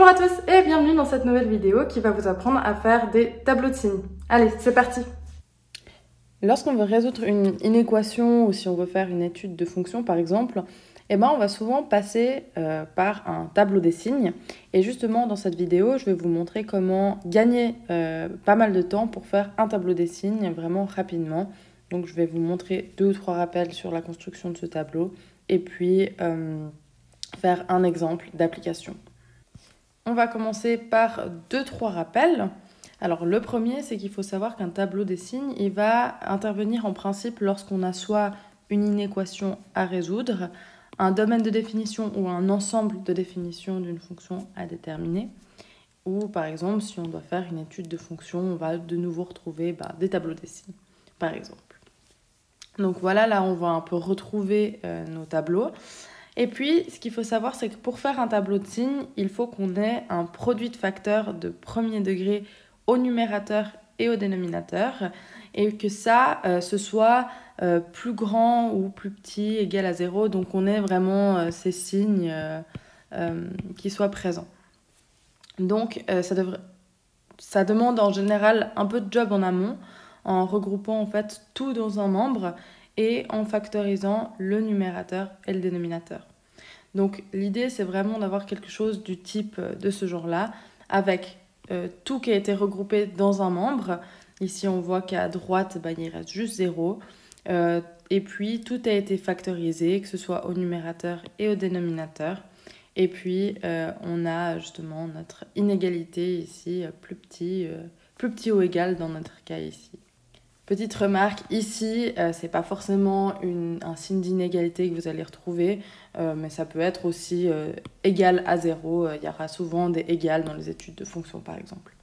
Bonjour à tous et bienvenue dans cette nouvelle vidéo qui va vous apprendre à faire des tableaux de signes. Allez, c'est parti! Lorsqu'on veut résoudre une inéquation ou si on veut faire une étude de fonction par exemple, on va souvent passer par un tableau des signes. Et justement dans cette vidéo, je vais vous montrer comment gagner pas mal de temps pour faire un tableau des signes vraiment rapidement. Donc je vais vous montrer 2 ou 3 rappels sur la construction de ce tableau et puis faire un exemple d'application. On va commencer par 2-3 rappels. Alors le premier, c'est qu'il faut savoir qu'un tableau des signes, il va intervenir en principe lorsqu'on a soit une inéquation à résoudre, un domaine de définition ou un ensemble de définition d'une fonction à déterminer, ou par exemple si on doit faire une étude de fonction, on va de nouveau retrouver des tableaux des signes, par exemple. Donc voilà, là on va un peu retrouver nos tableaux. Et puis, ce qu'il faut savoir, c'est que pour faire un tableau de signes, il faut qu'on ait un produit de facteurs de premier degré au numérateur et au dénominateur, et que ça, ce soit plus grand ou plus petit, égal à 0, donc on ait vraiment ces signes qui soient présents. Donc, ça demande en général un peu de job en amont, en regroupant en fait tout dans un membre, et en factorisant le numérateur et le dénominateur. Donc l'idée c'est vraiment d'avoir quelque chose du type de ce genre-là, avec tout qui a été regroupé dans un membre. Ici on voit qu'à droite il reste juste 0, et puis tout a été factorisé, que ce soit au numérateur et au dénominateur. Et puis on a justement notre inégalité ici, plus petit ou égal dans notre cas ici. Petite remarque, ici, c'est pas forcément un signe d'inégalité que vous allez retrouver, mais ça peut être aussi égal à 0. Il y aura souvent des égales dans les études de fonctions, par exemple.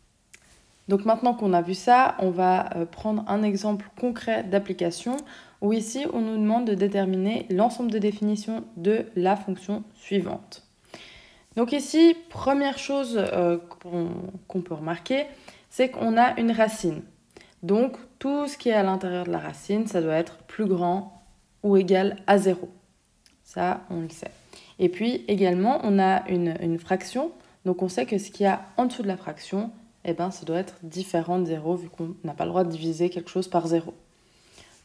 Donc maintenant qu'on a vu ça, on va prendre un exemple concret d'application, où ici, on nous demande de déterminer l'ensemble de définitions de la fonction suivante. Donc ici, première chose qu'on peut remarquer, c'est qu'on a une racine. Donc, tout ce qui est à l'intérieur de la racine, ça doit être plus grand ou égal à 0. Ça, on le sait. Et puis, également, on a une fraction. Donc, on sait que ce qu'il y a en dessous de la fraction, ça doit être différent de 0, vu qu'on n'a pas le droit de diviser quelque chose par 0.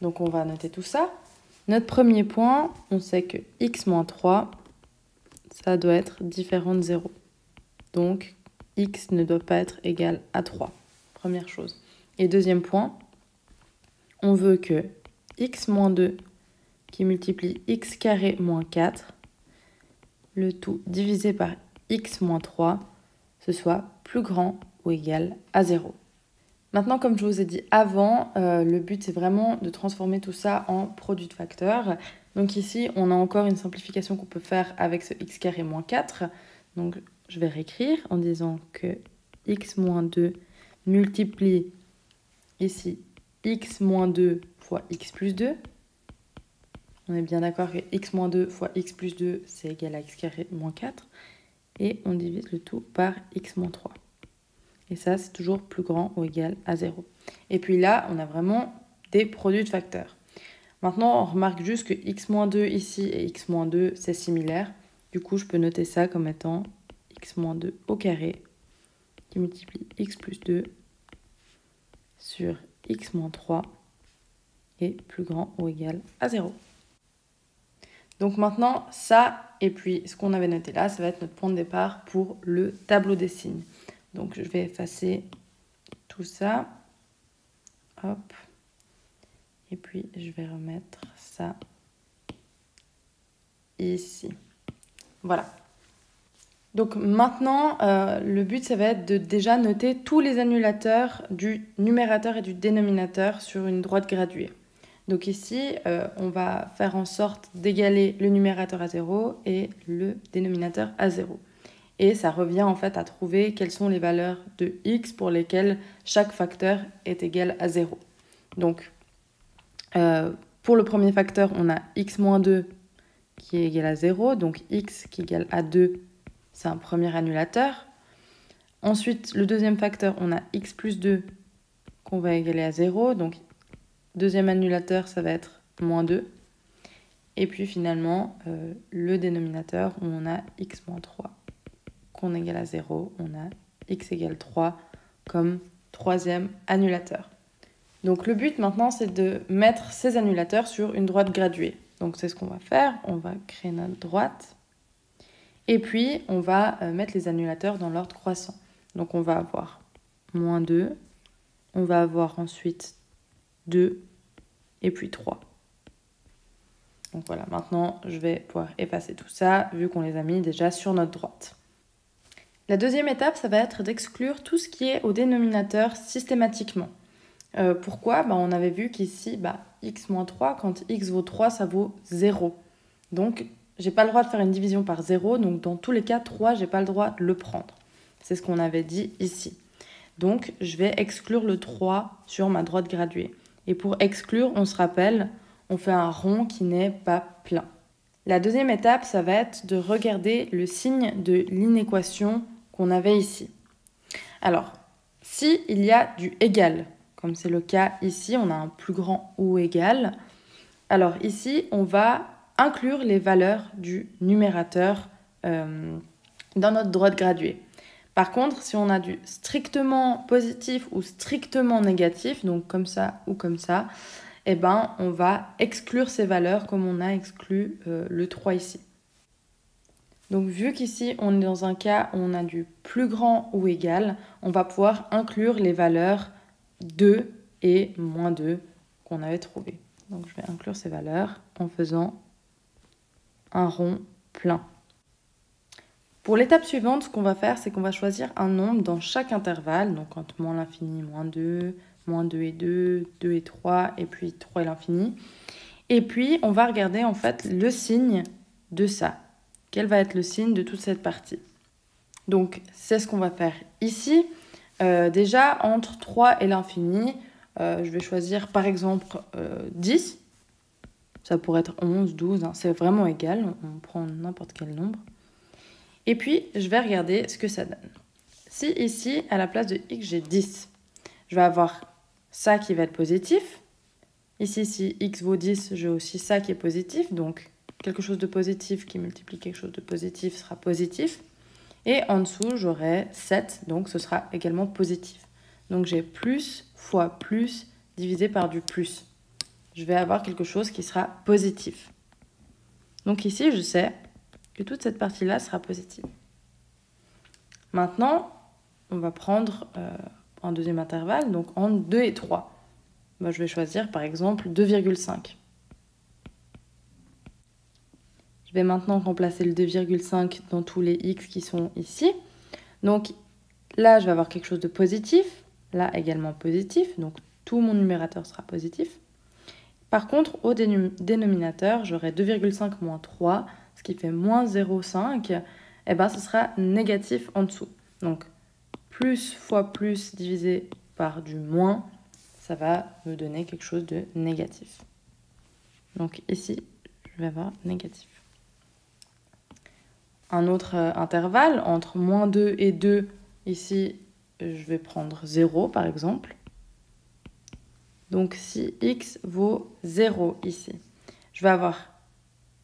Donc, on va noter tout ça. Notre premier point, on sait que x moins 3, ça doit être différent de 0. Donc, x ne doit pas être égal à 3. Première chose. Et deuxième point, on veut que x moins 2 qui multiplie x carré moins 4, le tout divisé par x moins 3, ce soit plus grand ou égal à 0. Maintenant, comme je vous ai dit avant, le but c'est vraiment de transformer tout ça en produit de facteurs. Donc ici, on a encore une simplification qu'on peut faire avec ce x carré moins 4. Donc je vais réécrire en disant que x moins 2 multiplie ici, x moins 2 fois x plus 2. On est bien d'accord que x moins 2 fois x plus 2, c'est égal à x carré moins 4. Et on divise le tout par x moins 3. Et ça, c'est toujours plus grand ou égal à 0. Et puis là, on a vraiment des produits de facteurs. Maintenant, on remarque juste que x moins 2 ici et x moins 2, c'est similaire. Du coup, je peux noter ça comme étant x moins 2 au carré qui multiplie x plus 2 sur x moins 3 est plus grand ou égal à 0. Donc maintenant, ça, et puis ce qu'on avait noté là, ça va être notre point de départ pour le tableau des signes. Donc je vais effacer tout ça. Hop. Et puis je vais remettre ça ici. Voilà. Donc maintenant, le but, ça va être de déjà noter tous les annulateurs du numérateur et du dénominateur sur une droite graduée. Donc ici, on va faire en sorte d'égaler le numérateur à 0 et le dénominateur à 0. Et ça revient en fait à trouver quelles sont les valeurs de x pour lesquelles chaque facteur est égal à 0. Donc, pour le premier facteur, on a x moins 2 qui est égal à 0. Donc x qui est égal à 2, c'est un premier annulateur. Ensuite, le deuxième facteur, on a x plus 2 qu'on va égaler à 0. Donc, deuxième annulateur, ça va être moins 2. Et puis finalement, le dénominateur, on a x moins 3 qu'on égale à 0, on a x égale 3 comme troisième annulateur. Donc le but maintenant, c'est de mettre ces annulateurs sur une droite graduée. Donc c'est ce qu'on va faire, on va créer notre droite. Et puis, on va mettre les annulateurs dans l'ordre croissant. Donc on va avoir moins 2, on va avoir ensuite 2, et puis 3. Donc voilà, maintenant, je vais pouvoir effacer tout ça, vu qu'on les a mis déjà sur notre droite. La deuxième étape, ça va être d'exclure tout ce qui est au dénominateur systématiquement. Pourquoi ? On avait vu qu'ici, x moins 3, quand x vaut 3, ça vaut 0. Donc, j'ai pas le droit de faire une division par 0, donc dans tous les cas, 3, j'ai pas le droit de le prendre. C'est ce qu'on avait dit ici. Donc, je vais exclure le 3 sur ma droite graduée. Et pour exclure, on se rappelle, on fait un rond qui n'est pas plein. La deuxième étape, ça va être de regarder le signe de l'inéquation qu'on avait ici. Alors, si il y a du égal, comme c'est le cas ici, on a un plus grand ou égal. Alors ici, on va inclure les valeurs du numérateur dans notre droite graduée. Par contre, si on a du strictement positif ou strictement négatif, donc comme ça ou comme ça, on va exclure ces valeurs comme on a exclu le 3 ici. Donc vu qu'ici, on est dans un cas où on a du plus grand ou égal, on va pouvoir inclure les valeurs 2 et moins 2 qu'on avait trouvées. Donc je vais inclure ces valeurs en faisant un rond plein. Pour l'étape suivante, ce qu'on va faire, c'est qu'on va choisir un nombre dans chaque intervalle, donc entre moins l'infini, moins 2 et 2, 2 et 3, et puis 3 et l'infini. Et puis, on va regarder en fait le signe de ça. Quel va être le signe de toute cette partie? Donc, c'est ce qu'on va faire ici. Déjà, entre 3 et l'infini, je vais choisir par exemple 10. Ça pourrait être 11, 12, c'est vraiment égal. On prend n'importe quel nombre. Et puis, je vais regarder ce que ça donne. Si ici, à la place de x, j'ai 10, je vais avoir ça qui va être positif. Ici, si x vaut 10, j'ai aussi ça qui est positif. Donc, quelque chose de positif qui multiplie quelque chose de positif sera positif. Et en dessous, j'aurai 7, donc ce sera également positif. Donc, j'ai plus fois plus divisé par du plus. Je vais avoir quelque chose qui sera positif. Donc ici, je sais que toute cette partie-là sera positive. Maintenant, on va prendre un deuxième intervalle, donc entre 2 et 3. Je vais choisir par exemple 2,5. Je vais maintenant remplacer le 2,5 dans tous les x qui sont ici. Donc là, je vais avoir quelque chose de positif. Là, également positif. Donc tout mon numérateur sera positif. Par contre, au dénominateur, j'aurai 2,5 moins 3, ce qui fait moins 0,5. Ce sera négatif en dessous. Donc plus fois plus divisé par du moins, ça va me donner quelque chose de négatif. Donc ici, je vais avoir négatif. Un autre intervalle, entre moins 2 et 2, ici, je vais prendre 0 par exemple. Donc si x vaut 0 ici, je vais avoir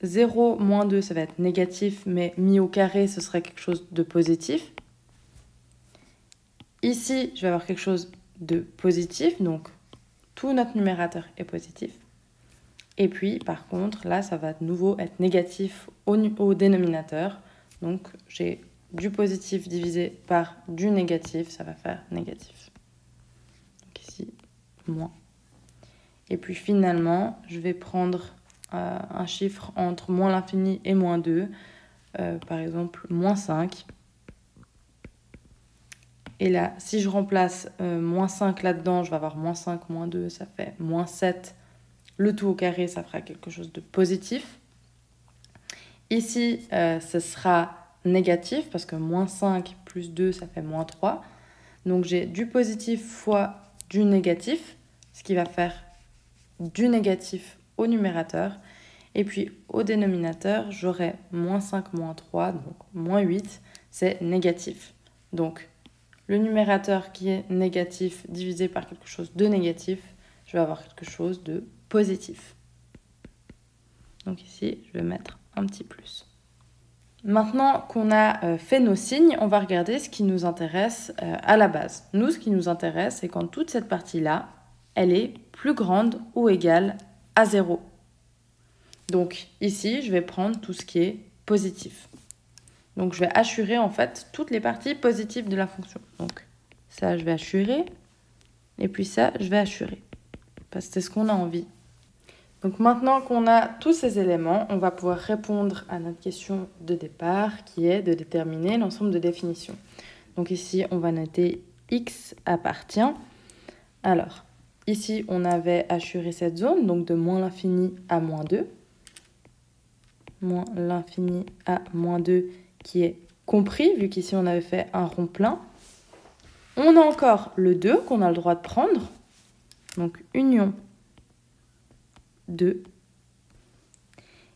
0 moins 2, ça va être négatif, mais mis au carré, ce serait quelque chose de positif. Ici, je vais avoir quelque chose de positif, donc tout notre numérateur est positif. Et puis, par contre, là, ça va de nouveau être négatif au dénominateur. Donc, j'ai du positif divisé par du négatif, ça va faire négatif. Donc ici, moins. Et puis finalement, je vais prendre un chiffre entre moins l'infini et moins 2. Par exemple, moins 5. Et là, si je remplace moins 5 là-dedans, je vais avoir moins 5, moins 2, ça fait moins 7. Le tout au carré, ça fera quelque chose de positif. Ici, ce sera négatif parce que moins 5 plus 2, ça fait moins 3. Donc j'ai du positif fois du négatif, ce qui va faire du négatif au numérateur. Et puis au dénominateur, j'aurai moins 5, moins 3, donc moins 8, c'est négatif. Donc le numérateur qui est négatif divisé par quelque chose de négatif, je vais avoir quelque chose de positif. Donc ici, je vais mettre un petit plus. Maintenant qu'on a fait nos signes, on va regarder ce qui nous intéresse à la base. Nous, ce qui nous intéresse, c'est quand toute cette partie-là, elle est plus grande ou égale à 0. Donc ici, je vais prendre tout ce qui est positif. Donc je vais assurer en fait toutes les parties positives de la fonction. Donc ça, je vais assurer. Et puis ça, je vais assurer. Parce que c'est ce qu'on a envie. Donc maintenant qu'on a tous ces éléments, on va pouvoir répondre à notre question de départ qui est de déterminer l'ensemble de définitions. Donc ici, on va noter x appartient. Alors, ici, on avait assuré cette zone, donc de moins l'infini à moins 2. Moins l'infini à moins 2 qui est compris, vu qu'ici, on avait fait un rond plein. On a encore le 2 qu'on a le droit de prendre. Donc, union 2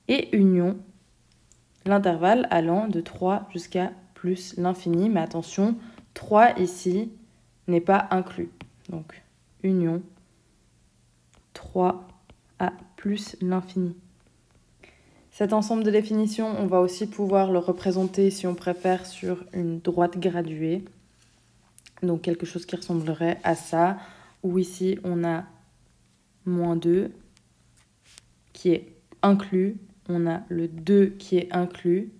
et union l'intervalle allant de 3 jusqu'à plus l'infini. Mais attention, 3 ici n'est pas inclus. Donc, union 3 à plus l'infini. Cet ensemble de définitions, on va aussi pouvoir le représenter, si on préfère, sur une droite graduée. Donc, quelque chose qui ressemblerait à ça, où ici, on a moins 2 qui est inclus, on a le 2 qui est inclus,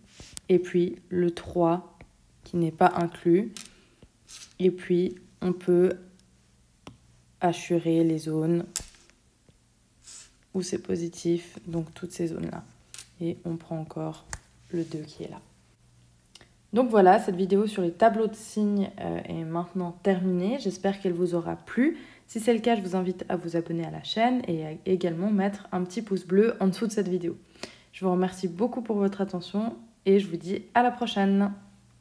et puis le 3 qui n'est pas inclus. Et puis, on peut assurer les zones où c'est positif, donc toutes ces zones-là. Et on prend encore le 2 qui est là. Donc voilà, cette vidéo sur les tableaux de signes est maintenant terminée. J'espère qu'elle vous aura plu. Si c'est le cas, je vous invite à vous abonner à la chaîne et à également mettre un petit pouce bleu en dessous de cette vidéo. Je vous remercie beaucoup pour votre attention et je vous dis à la prochaine.